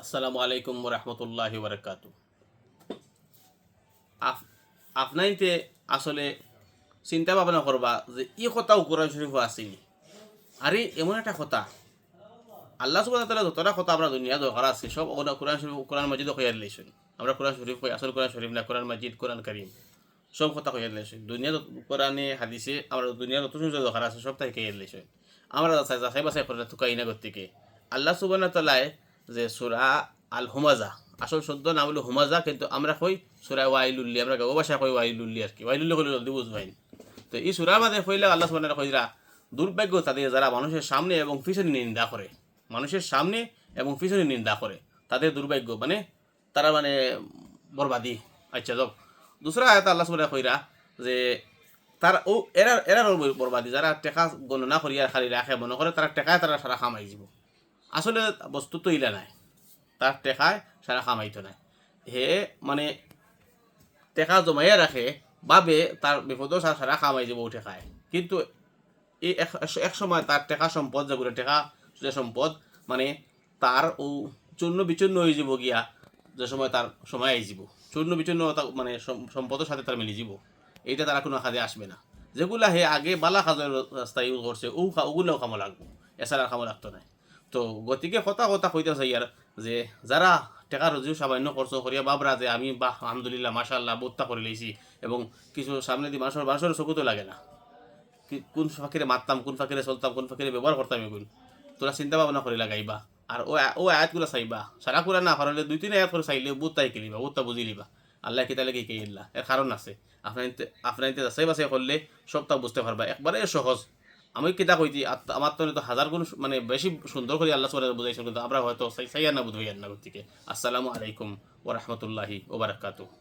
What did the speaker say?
আসসালামু আলাইকুম রহমতুল্লাহি বারাকাতু। আপনাইতে আসলে চিন্তা ভাবনা করবা যে ই কথাও কোরআন শরীফ আসেনি। আরে এমন একটা কথা আল্লাহ সুবহানাহু ওয়া তাআলা যতটা কথা আমরা দুনিয়া দরকার আছে সব কোরআন শরীফ কোরআন মাজিদ কইয়া দিলেছেন। আমরা কোরআন শরীফ কই আসল কোরআন শরীফ না, কোরআন মাজিদ, কোরআন কারীম সব কথা কইয়া দিলেছেন। দুনিয়া কোরআনে হাদিসে আমরা দুনিয়ার যত কিছু দরকার আছে সব তাই কইয়া দিলেছেন। আমরা যাচাই বাছাই করে তুকাই না গতিকে আল্লাহ সুবহানাহু ওয়া তাআলা যে সূরা আল হুমাজা, আসল শব্দ নাম হলো হুমাজা, কিন্তু আমরা কই সূরা ওয়াইলুল্লি, আমরা গাঁও ভাষায় কই ওয়াইলুল্লি আর কি। ওয়াইলুল্লি কইলে জলদি বুঝবাইন। তো এই সূরার মাঝে কইলে আল্লাহ সুবহানাহু ওয়া তাআলা কইরা দুর্ভাগ্য তাদের যারা মানুষের সামনে এবং পিছনে নিন্দা করে, মানুষের সামনে এবং পিছনে নিন্দা করে তাদের দুর্ভাগ্য, মানে তারা মানে বরবাদি। আচ্ছা যাক, দুসরা আয়াত আল্লাহ সুবহানাহু কইরা যে তারা ও এরা এরা বরবাদি যারা টেকা গণনা করিয়া খালি রাখে মনে করে তারা টেকায় তারা সারা খামাই যাব। আসলে বস্তু তো ইলা নাই, তার টেকায় সারা খামাইতো নাই। হে মানে টেকা জমাইয়া রাখে বাবে তার বিপদও সারা খামাই যাব টেকায়, কিন্তু এই এক সময় তার টেকা সম্পদ যেগুলো টেকা যে সম্পদ মানে তার ও চূর্ণ বিচূর্ণ হয়ে যাব গিয়া, যে সময় তার সময় আই যাব চূর্ণ বিচূর্ণ মানে সম্পদের সাথে তার মিলে যাব। এইটা তারা কোনো কাজে আসবে না। যেগুলা হে আগে বালা কাজের রাস্তা ইউজ করছে ওগুলোও কামো লাগবো, এছাড়া কামো লাগতো না। তো গতিকে কথা কথা কইতে চাই আর যে যারা টেকা রুজিও সামান্য খরচ করিয়া বাবরা যে আমি বাহ আলহামদুলিল্লাহ মাশাআল্লাহ বোত্তা করে লইছি এবং কিছু সামনে দিয়ে মানুষের চকুতো লাগে না, কোন ফাঁকিরে মারতাম, কোন ফাঁকিরে চলতাম, কোন ফাঁকিরে ব্যবহার করতাম, এগুলো তোরা চিন্তা ভাবনা করে লাগাইবা। আর ও আয়াতগুলো চাইবা, সারা করে না পারলে দুই তিন আয়াত করে চাইলে বুঝতাই কিনিবা, বুঝতা বুঝি লিবা। আল্লাহ কিতালে কি ইল্লা এর কারণ আছে। আপনার যাচাই বাছাই করলে সবটা বুঝতে পারবা, একবারে সহজ। আমি কিতা কইতি আমার তো হাজার গুণ মানে বেশি সুন্দর করে আল্লাহ সুবহানাহু বুঝাইছেন, কিন্তু আমরা হয়তো চাইয়া না বুঝাইয়া না। গতিকে আসসালামু আলাইকুম ওয়া রাহমাতুল্লাহি ওয়া বারাকাতুহু।